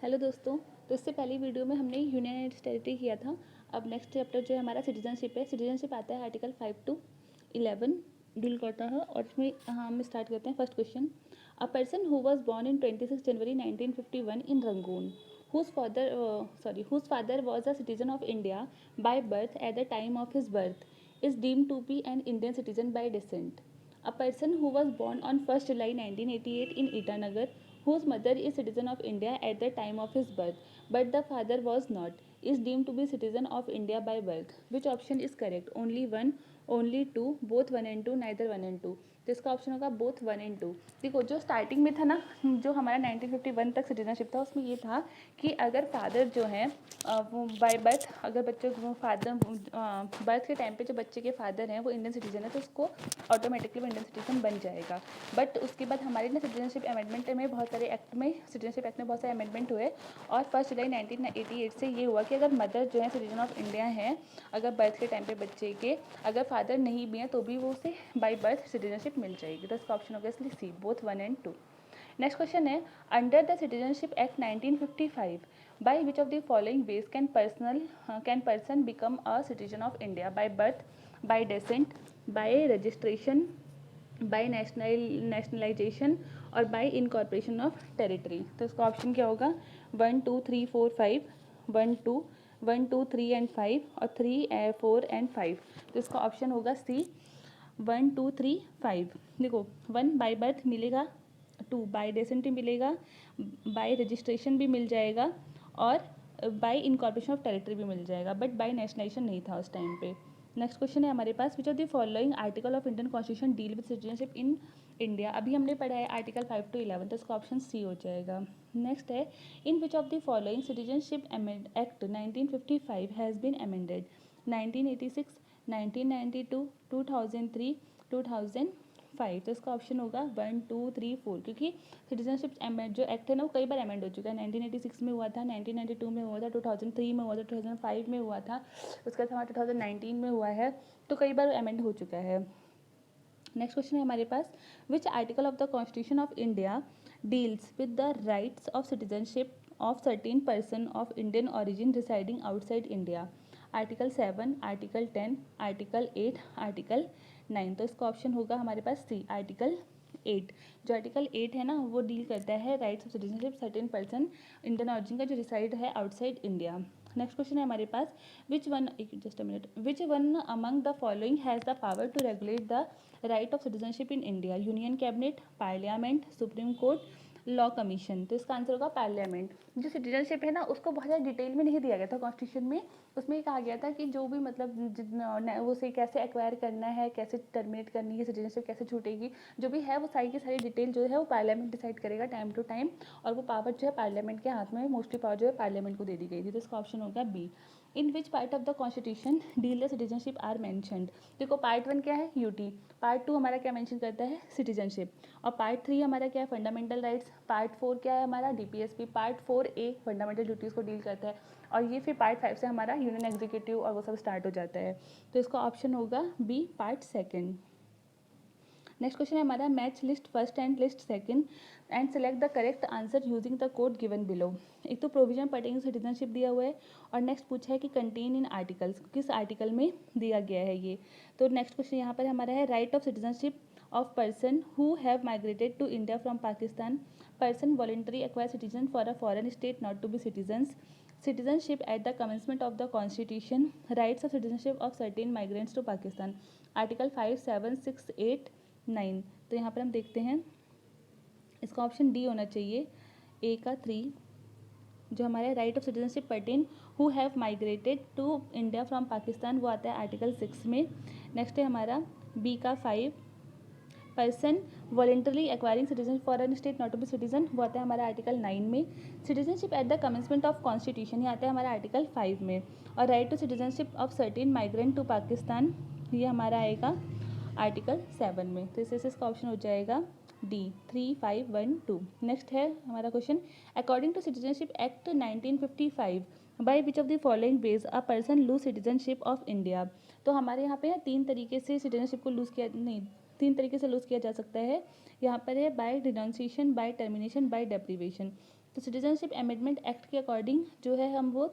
Hello दोस्तों। तो इससे पहली वीडियो में हमने यूनियन टेरिटरी किया था। अब नेक्स्ट चैप्टर जो है हमारा सिटीजनशिप है। सिटीजनशिप आता है आर्टिकल 5 to 11 डील करता है और इसमें हम स्टार्ट करते हैं first question. A person who was born in 26 January 1951 in Rangoon whose father was a citizen of India by birth at the time of his birth is deemed to be an Indian citizen by descent. A person who was born on 1st July 1988 in Itanagar, whose mother is citizen of India at the time of his birth, but the father was not, is deemed to be citizen of India by birth. Which option is correct? Only one, only two, both one and two, neither one and two. तो इसका option होगा both 1 and 2। देखो जो starting में था ना, जो हमारा 1951 तक सिटीजनशिप था, उसमें ये था कि अगर फादर जो है वो बाय बर्थ, अगर बच्चे को फादर बर्थ के टाइम पे जो बच्चे के फादर हैं वो इंडियन सिटीजन है तो उसको ऑटोमेटिकली वो इंडियन सिटीजन बन जाएगा। बट उसके बाद हमारे ना सिटीजनशिप अमेंडमेंट में बहुत सारे एक्ट में सिटीजनशिप एक्ट में बहुत सारे अमेंडमेंट हुए और 1 जुलाई 1988 से ये हुआ कि अगर मदर जो है सिटीजन ऑफ इंडिया है, अगर बर्थ के टाइम पे बच्चे के अगर फादर नहीं भी हैं तो भी वो उसे बाय बर्थ सिटीजनशिप मिल जाएगी। तो इसका ऑप्शन होगा इसलिए C, both 1 and 2। Next question है, under the citizenship act 1955 by which of the following ways can person become a citizen of India? By birth, by descent, by registration, by nationalization और by incorporation of territory. तो इसका option क्या होगा? 1 2 3 4 5, 1 2 1 2 3 and 5 और 3 4 and 5। तो इसका option होगा सी, 1 2 3 5। देखो 1 बाय बर्थ मिलेगा, 2 बाय डेसेंट मिलेगा, बाय रजिस्ट्रेशन भी मिल जाएगा और बाय इनकॉर्पोरेशन ऑफ टेरिटरी भी मिल जाएगा, बट बाय नेशनलाइजेशन नहीं था उस टाइम पे। नेक्स्ट क्वेश्चन है हमारे पास, which of the following article of Indian constitution deal with citizenship in India? अभी हमने पढ़ा है आर्टिकल 5 to 11, तो इसका ऑप्शन सी हो जाएगा। नेक्स्ट है, in which of the following citizenship act 1955 has been amended? 1986, 1992, 2003, 2005। तो इसका ऑप्शन होगा 1 2 3 4, क्योंकि सिटीजनशिप जो एक्ट है ना वो कई बार अमेंड हो चुका है। 1986 में हुआ था, 1992 में हुआ था, 2003 में हुआ था, 2005 में हुआ था, उसके बाद हमारा 2019 में हुआ है, तो कई बार अमेंड हो चुका है। नेक्स्ट क्वेश्चन है हमारे पास, which article of the constitution of India deals with the rights of citizenship of certain person of Indian origin residing outside India? Article 7, article 10, article 8, article 9। तो इसका ऑप्शन होगा हमारे पास सी, आर्टिकल 8। जो आर्टिकल 8 है ना वो डील करता है rights of citizenship certain person Indian origin का जो रिसाइड है आउटसाइड इंडिया। नेक्स्ट क्वेश्चन है हमारे पास, which one among the following has the power to regulate the right of citizenship in India? Union cabinet, parliament, supreme court, law commission. तो इसका answer होगा parliament. जो सिटीजनशिप है ना उसको बहुत ज़्यादा डिटेल में नहीं दिया गया था कॉन्स्टिट्यूशन में। उसमें ये कहा गया था कि जो भी मतलब उसे कैसे एक्वायर करना है, कैसे टर्मिनेट करनी है, सिटीजनशिप कैसे छूटेगी, जो भी है वो सारी की सारी डिटेल जो है वो पार्लियामेंट डिसाइड करेगा टाइम टू टाइम, और वो पावर जो है पार्लियामेंट के हाथ में, मोस्टली पावर जो है पार्लियामेंट को दे दी गई थी। तो इसका ऑप्शन होगा B. In which part of the constitution deal the citizenship are mentioned? देखो पार्ट 1 क्या है? यूटी। पार्ट 2 हमारा क्या मेंशन करता है? सिटीजनशिप। और पार्ट 3 हमारा क्या है? Fundamental rights. पार्ट 4 क्या है हमारा? DPSP. Part 4A fundamental duties को डील करता है, और ये फिर पार्ट 5 से हमारा यूनियन एग्जीक्यूटिव और वो सब स्टार्ट हो जाता है। तो इसका ऑप्शन होगा बी, पार्ट 2। नेक्स्ट क्वेश्चन है हमारा, match list first and list second and select the correct answer using the code given below. एक तो प्रोविजन पर्टेनिंग सिटीजनशिप दिया हुआ है और नेक्स्ट पूछा है कि कंटेन इन आर्टिकल्स, किस आर्टिकल में दिया गया है ये। तो नेक्स्ट क्वेश्चन यहाँ पर हमारा है, right of citizenship of person who have migrated to India from Pakistan, person voluntary acquire citizen for a foreign state not to be citizens, citizenship at the commencement of the constitution, rights of citizenship of certain migrants to Pakistan। Article 5 7 6 8 9। तो यहाँ पर हम देखते हैं इसका option D होना चाहिए, ए का 3। जो हमारे right of citizenship pertain who have migrated to India from Pakistan वो आता है आर्टिकल 6 में। नेक्स्ट है हमारा बी का 5, person voluntarily acquiring citizen foreign state not to be citizen वो आता है हमारा आर्टिकल 9 में। Citizenship at the commencement of constitution ये आता है हमारा आर्टिकल 5 में। और right to citizenship of certain migrant to Pakistan ये हमारा आएगा आर्टिकल 7 में। तो इससे इसका ऑप्शन हो जाएगा डी, 3 5 1 2। नेक्स्ट है हमारा question, according to citizenship act 1955 by which of the following ways a person lose citizenship of India? तो हमारे यहाँ पे 3 तरीके से सिटीजनशिप को लूज़ किया, नहीं 3 तरीके से लूज़ किया जा सकता है। यहाँ पर है by denunciation, by termination, by deprivation. तो सिटीजनशिप अमेंडमेंट एक्ट के अकॉर्डिंग जो है हम वो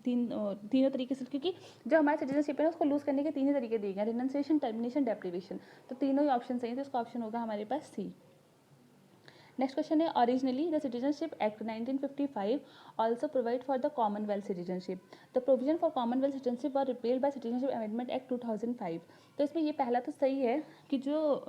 तीनों तरीके से, क्योंकि जो हमारा सिटीजनशिप है उसको लूज़ करने के 3 ही तरीके दिए गए, रिनंसिएशन, टर्मिनेशन, डेप्रिवेशन। तो तीनों ही ऑप्शन सही है, तो इसका ऑप्शन होगा हमारे पास सी। नेक्स्ट क्वेश्चन है, originally the citizenship act 1955 also provide for the Commonwealth citizenship, the provision for Commonwealth citizenship were repelled by citizenship amendment act 2005। तो इसमें ये पहला तो सही है कि जो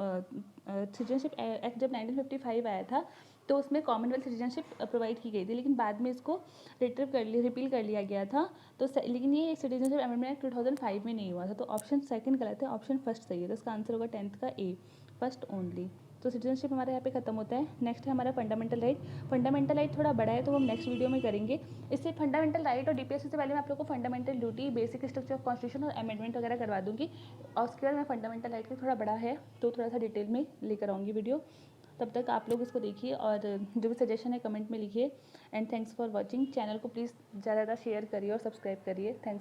सिटीजनशिप एक्ट जब 1955 आया था तो उसमें कॉमनवेल्थ सिटीजनशिप प्रोवाइड की गई थी, लेकिन बाद में इसको रिपील कर लिया गया था। तो लेकिन ये सिटीजनशिप अमेंडमेंट एक्ट 2005 में नहीं हुआ था, तो ऑप्शन सेकंड गलत है, ऑप्शन फर्स्ट सही है। तो इसका आंसर होगा 10th का ए, फर्स्ट ओनली। तो सिटीजनशिप हमारा यहाँ पे खत्म होता है। नेक्स्ट है हमारा फंडामेंटल राइट। फंडामेंटल राइट थोड़ा बड़ा है तो हम नेक्स्ट वीडियो में करेंगे। इससे फंडामेंटल राइट और डीपीएससी से पहले मैं आप लोगों को fundamental duty, basic structure of constitution और अमेंडमेंट वगैरह करवा दूंगी, और उसके बाद मैं फंडामेंटल राइट का थोड़ा बड़ा है तो थोड़ा सा डिटेल में लेकर आऊँगी वीडियो। तब तक आप लोग इसको देखिए और जो भी सजेशन है कमेंट में लिखिए। And thanks for watching. Channel को प्लीज़ ज़्यादा शेयर करिए और सब्सक्राइब करिए। थैंक्स।